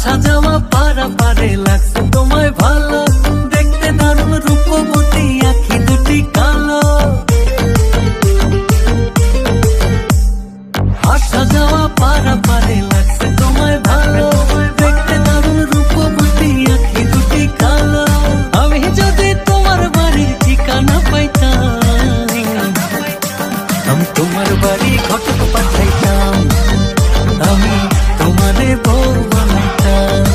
সাজাওয়া পারা পারে লাগছে তোমায় ভালো, দেখতে দারুণ রূপবতী আঁখি দুটি কালো। আসা যাওয়া পারা পারে লাগছে তোমায় ভালো, দেখতে দারুণ রূপবতী আঁখি দুটি কালো। আমি যদি তোমার বাড়ির ঠিকানা পাইতাম, আমি তোমার বাড়ি ঘটক পাঠাইতাম, আমি তোমারে বউ বানাইতাম।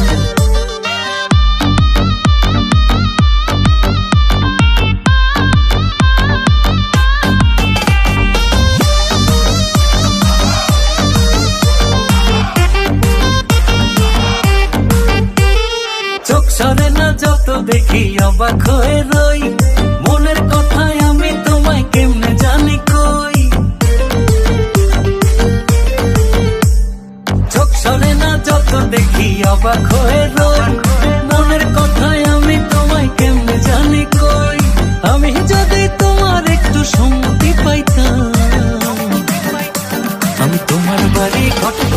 চোখ সরে না যত দেখি অবাক হয়ে রই, মনের কথায় আমি তোমায় কেমনে জানি কই। চোখ সরে না যত দেখি অবাক হয়ে রই, মনের কথায় আমি তোমায় কেমনে জানি কই। আমি যদি তোমার একটু সম্মতি পাইতাম, আমি তোমার বাড়ি ঘটক